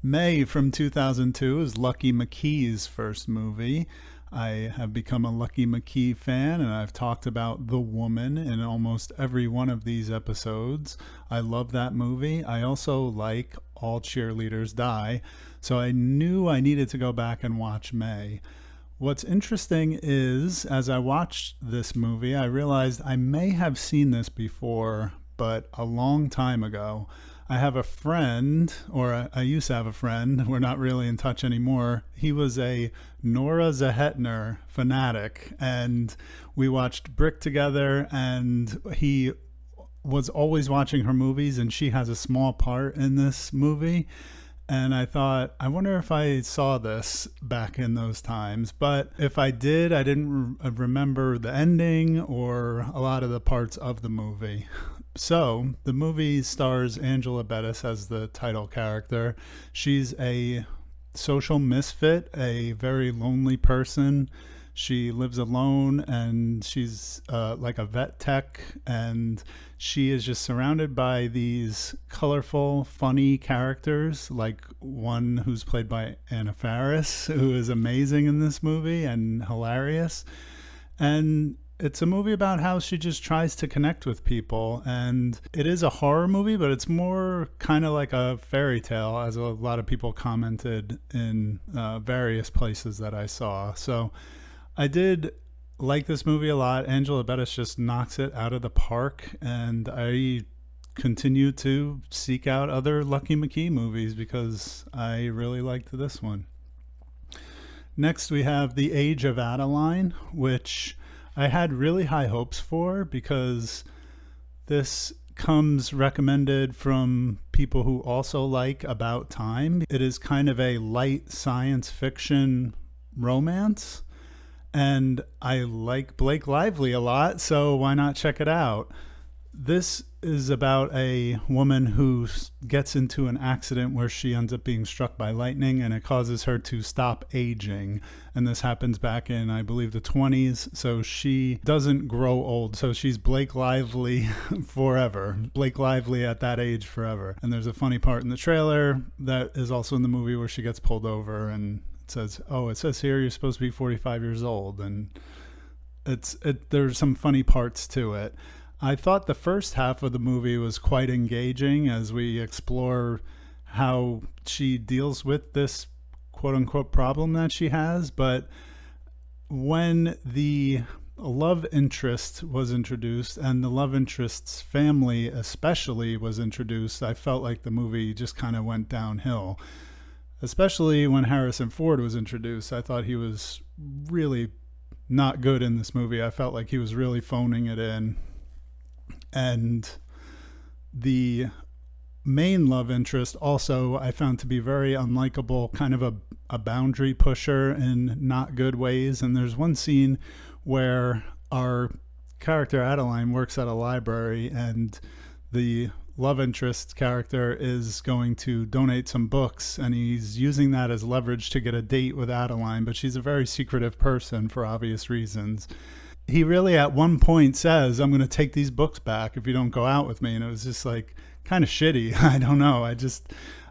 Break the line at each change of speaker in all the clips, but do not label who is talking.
May from 2002 is Lucky McKee's first movie. I have become a Lucky McKee fan, and I've talked about The Woman in almost every one of these episodes. I love that movie. I also like All Cheerleaders Die, so I knew I needed to go back and watch May. What's interesting is, as I watched this movie, I realized I may have seen this before, but a long time ago. I have a friend, or I used to have a friend, we're not really in touch anymore. He was a Nora Zehetner fanatic, and we watched Brick together, and he was always watching her movies, and she has a small part in this movie. And I thought, I wonder if I saw this back in those times. But if I did, I didn't remember the ending or a lot of the parts of the movie. So the movie stars Angela Bettis as the title character. She's a social misfit, a very lonely person. She lives alone, and she's like a vet tech, and she is just surrounded by these colorful, funny characters, like one who's played by Anna Faris, who is amazing in this movie and hilarious. And it's a movie about how she just tries to connect with people. And it is a horror movie, but it's more kind of like a fairy tale, as a lot of people commented in various places that I saw. So I did like this movie a lot. Angela Bettis just knocks it out of the park, and I continue to seek out other Lucky McKee movies because I really liked this one. Next, we have The Age of Adeline, which I had really high hopes for because this comes recommended from people who also like About Time. It is kind of a light science fiction romance, and I like Blake Lively a lot, so why not check it out? This is about a woman who gets into an accident where she ends up being struck by lightning, and it causes her to stop aging. And this happens back in, I believe, the 20s, so she doesn't grow old. So she's Blake Lively forever. Blake Lively at that age forever. And there's a funny part in the trailer that is also in the movie where she gets pulled over, and it says here you're supposed to be 45 years old, and there's some funny parts to it. I thought the first half of the movie was quite engaging as we explore how she deals with this quote unquote problem that she has, but when the love interest was introduced, and the love interest's family especially was introduced, I felt like the movie just kind of went downhill. Especially when Harrison Ford was introduced. I thought he was really not good in this movie. I felt like he was really phoning it in. And the main love interest also I found to be very unlikable, kind of a boundary pusher in not good ways. And there's one scene where our character Adeline works at a library, and the love interest character is going to donate some books, and he's using that as leverage to get a date with Adeline, but she's a very secretive person for obvious reasons. He really at one point says, I'm going to take these books back if you don't go out with me. And it was just like kind of shitty. I don't know. I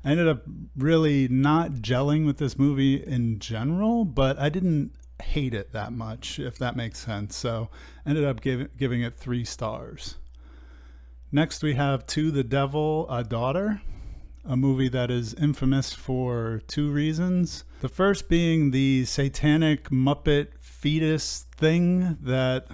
ended up really not gelling with this movie in general, but I didn't hate it that much, if that makes sense. So ended up giving it 3 stars. Next, we have To the Devil, a Daughter, a movie that is infamous for 2 reasons. The first being the satanic Muppet fetus thing that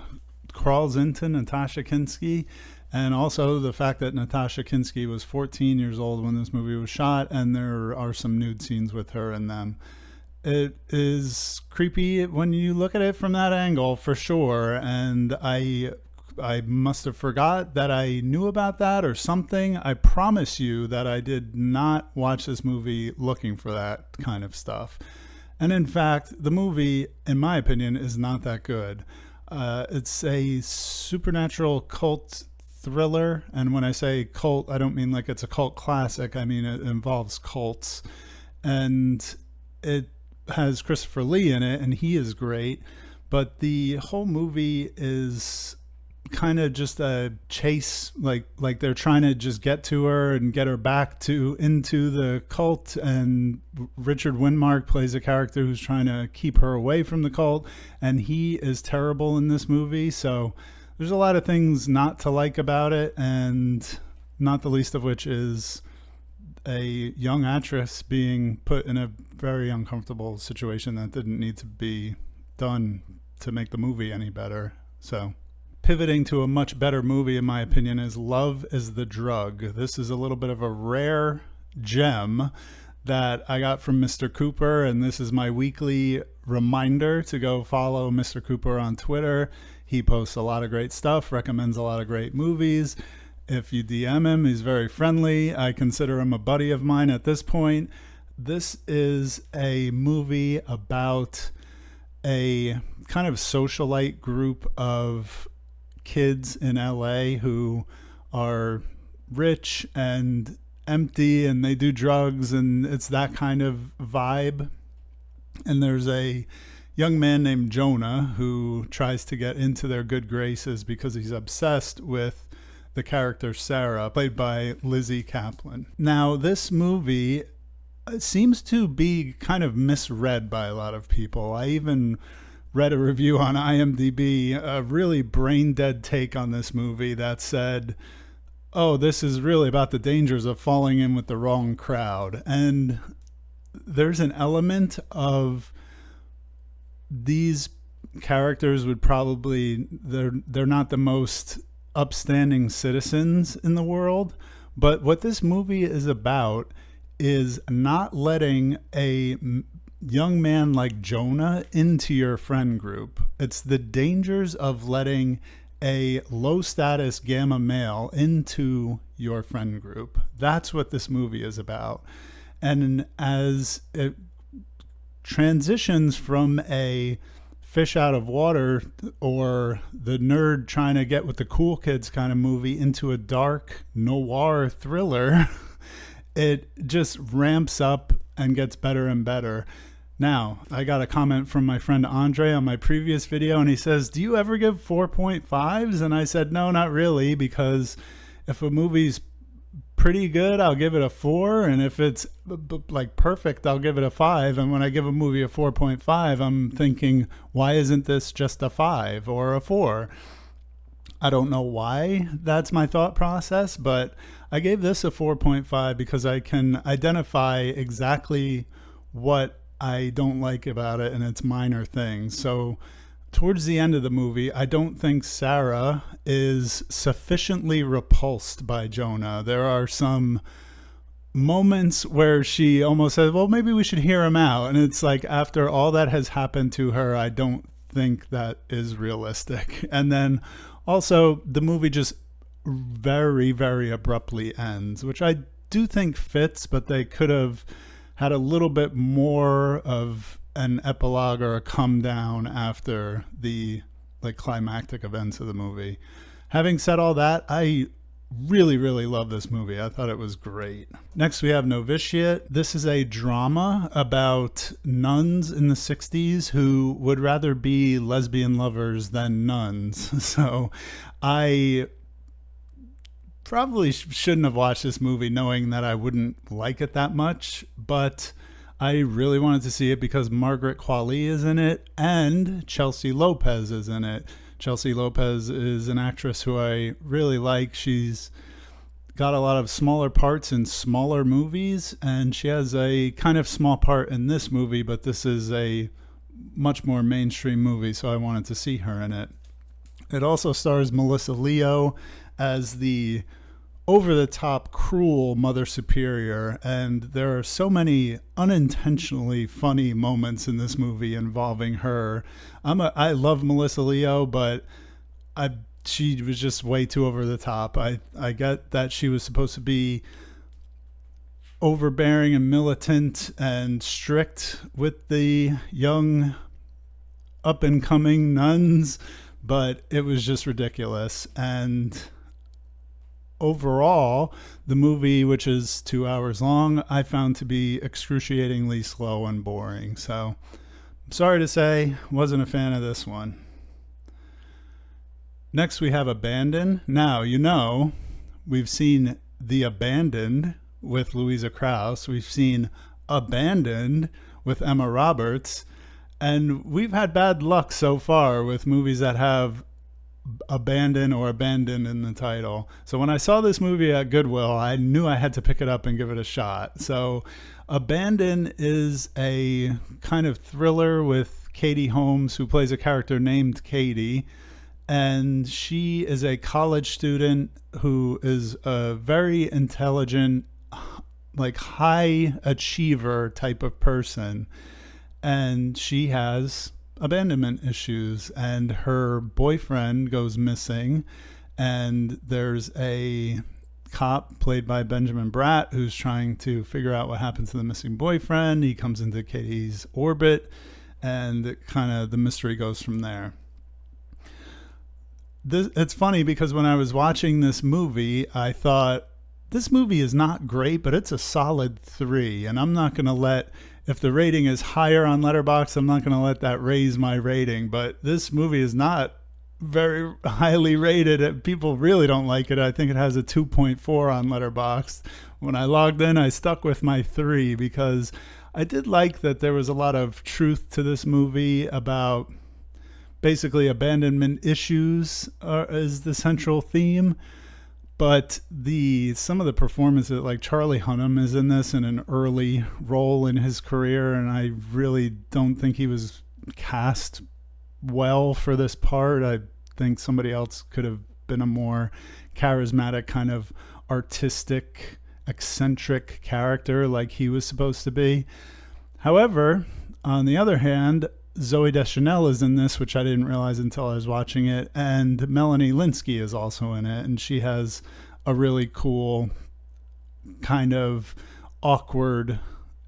crawls into Natasha Kinski, and also the fact that Natasha Kinski was 14 years old when this movie was shot, and there are some nude scenes with her in them. It is creepy when you look at it from that angle, for sure, and I must have forgot that I knew about that or something. I promise you that I did not watch this movie looking for that kind of stuff. And in fact, the movie, in my opinion, is not that good. It's a supernatural cult thriller. And when I say cult, I don't mean like it's a cult classic. I mean, it involves cults. And it has Christopher Lee in it, and he is great. But the whole movie is kind of just a chase, like they're trying to just get to her and get her back to into the cult, and Richard Widmark plays a character who's trying to keep her away from the cult, and he is terrible in this movie. So there's a lot of things not to like about it, and not the least of which is a young actress being put in a very uncomfortable situation that didn't need to be done to make the movie any better. So pivoting to a much better movie, in my opinion, is Love is the Drug. This is a little bit of a rare gem that I got from Mr. Cooper, and this is my weekly reminder to go follow Mr. Cooper on Twitter. He posts a lot of great stuff, recommends a lot of great movies. If you DM him, he's very friendly. I consider him a buddy of mine at this point. This is a movie about a kind of socialite group of kids in LA who are rich and empty, and they do drugs, and it's that kind of vibe. And there's a young man named Jonah who tries to get into their good graces because he's obsessed with the character Sarah, played by Lizzie Kaplan. Now, this movie seems to be kind of misread by a lot of people. I even read a review on IMDb, a really brain dead take on this movie that said, oh, this is really about the dangers of falling in with the wrong crowd. And there's an element of these characters would probably, they're not the most upstanding citizens in the world, but what this movie is about is not letting a young man like Jonah into your friend group. It's the dangers of letting a low status gamma male into your friend group. That's what this movie is about. And as it transitions from a fish out of water or the nerd trying to get with the cool kids kind of movie into a dark noir thriller, it just ramps up and gets better and better. Now, I got a comment from my friend Andre on my previous video, and he says, do you ever give 4.5s? And I said, no, not really, because if a movie's pretty good, I'll give it a 4, and if it's like perfect, I'll give it a 5. And when I give a movie a 4.5, I'm thinking, why isn't this just a 5 or a 4? I don't know why that's my thought process, but I gave this a 4.5 because I can identify exactly what I don't like about it, and it's minor things. So towards the end of the movie, I don't think Sarah is sufficiently repulsed by Jonah. There are some moments where she almost says, well, maybe we should hear him out. And it's like, after all that has happened to her, I don't think that is realistic. And then also the movie just very, very abruptly ends, which I do think fits, but they could have had a little bit more of an epilogue or a come down after the like climactic events of the movie. Having said all that, I really, really love this movie. I thought it was great. Next, we have Novitiate. This is a drama about nuns in the 60s who would rather be lesbian lovers than nuns. So I probably shouldn't have watched this movie knowing that I wouldn't like it that much, but I really wanted to see it because Margaret Qualley is in it and Chelsea Lopez is in it. Chelsea Lopez is an actress who I really like. She's got a lot of smaller parts in smaller movies, and she has a kind of small part in this movie, but this is a much more mainstream movie, so I wanted to see her in it. It also stars Melissa Leo as the over-the-top cruel Mother Superior, and there are so many unintentionally funny moments in this movie involving her. I love Melissa Leo, but she was just way too over the top. I get that she was supposed to be overbearing and militant and strict with the young up-and-coming nuns, but it was just ridiculous. And overall, the movie, which is 2 hours long, I found to be excruciatingly slow and boring. So I'm sorry to say, wasn't a fan of this one. Next, we have Abandon. Now, we've seen The Abandoned with Louisa Krause. We've seen Abandoned with Emma Roberts. And we've had bad luck so far with movies that have abandon or abandoned in the title. So when I saw this movie at Goodwill, I knew I had to pick it up and give it a shot. So Abandon is a kind of thriller with Katie Holmes, who plays a character named Katie. And she is a college student who is a very intelligent, like high achiever type of person. And she has abandonment issues, and her boyfriend goes missing, and there's a cop played by Benjamin Bratt who's trying to figure out what happened to the missing boyfriend. He comes into Katie's orbit, and kind of the mystery goes from there. It's funny because when I was watching this movie, I thought, this movie is not great, but it's a solid 3, and I'm not going to let, if the rating is higher on Letterboxd, I'm not going to let that raise my rating. But this movie is not very highly rated. People really don't like it. I think it has a 2.4 on Letterboxd. When I logged in, I stuck with my 3 because I did like that there was a lot of truth to this movie about basically abandonment issues is the central theme. But some of the performances, like Charlie Hunnam is in this in an early role in his career, and I really don't think he was cast well for this part. I think somebody else could have been a more charismatic, kind of artistic, eccentric character like he was supposed to be. However, on the other hand, Zooey Deschanel is in this, which I didn't realize until I was watching it, and Melanie Linsky is also in it, and she has a really cool kind of awkward,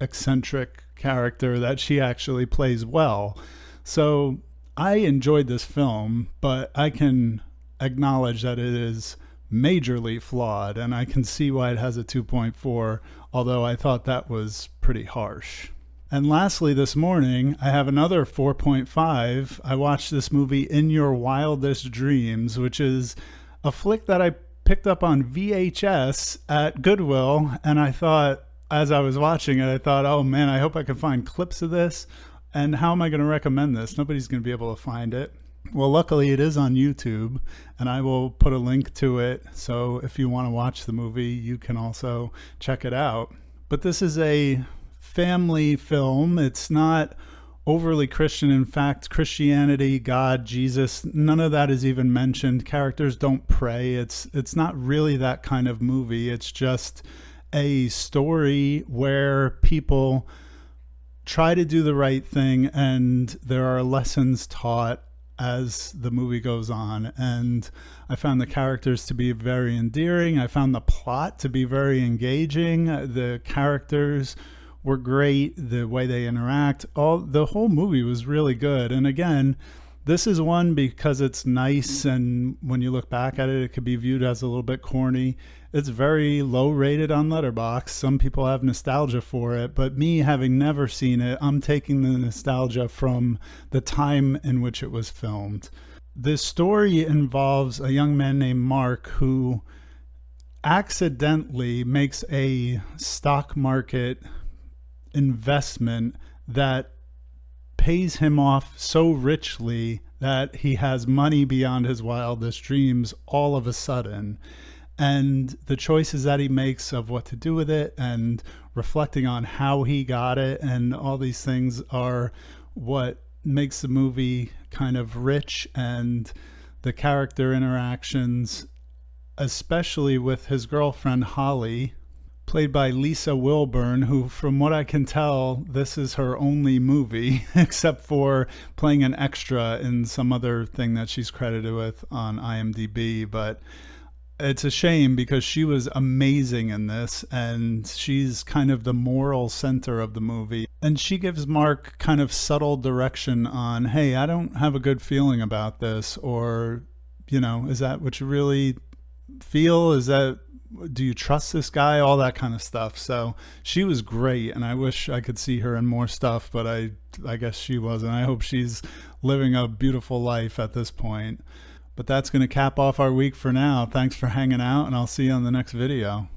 eccentric character that she actually plays well. So I enjoyed this film, but I can acknowledge that it is majorly flawed, and I can see why it has a 2.4, although I thought that was pretty harsh. And lastly, this morning, I have another 4.5. I watched this movie, In Your Wildest Dreams, which is a flick that I picked up on VHS at Goodwill. And I thought, as I was watching it, I thought, oh man, I hope I can find clips of this. And how am I going to recommend this? Nobody's going to be able to find it. Well, luckily it is on YouTube, and I will put a link to it. So if you want to watch the movie, you can also check it out. But this is a family film. It's not overly Christian. In fact, Christianity, God, Jesus, none of that is even mentioned. Characters don't pray. It's not really that kind of movie. It's just a story where people try to do the right thing, and there are lessons taught as the movie goes on. And I found the characters to be very endearing. I found the plot to be very engaging. The characters were great. The way they interact, the whole movie was really good. And again, this is one because it's nice, and when you look back at it, it could be viewed as a little bit corny. It's very low rated on Letterboxd. Some people have nostalgia for it, but me, having never seen it, I'm taking the nostalgia from the time in which it was filmed. This story involves a young man named Mark who accidentally makes a stock market investment that pays him off so richly that he has money beyond his wildest dreams all of a sudden. And the choices that he makes of what to do with it, and reflecting on how he got it, and all these things are what makes the movie kind of rich. And the character interactions, especially with his girlfriend Holly, played by Lisa Wilburn, who, from what I can tell, this is her only movie, except for playing an extra in some other thing that she's credited with on IMDb. But it's a shame because she was amazing in this, and she's kind of the moral center of the movie. And she gives Mark kind of subtle direction on, hey, I don't have a good feeling about this, or, is that what you really feel? Do you trust this guy? All that kind of stuff. So she was great, and I wish I could see her in more stuff, but I guess she wasn't. I hope she's living a beautiful life at this point. But that's going to cap off our week for now. Thanks for hanging out, and I'll see you on the next video.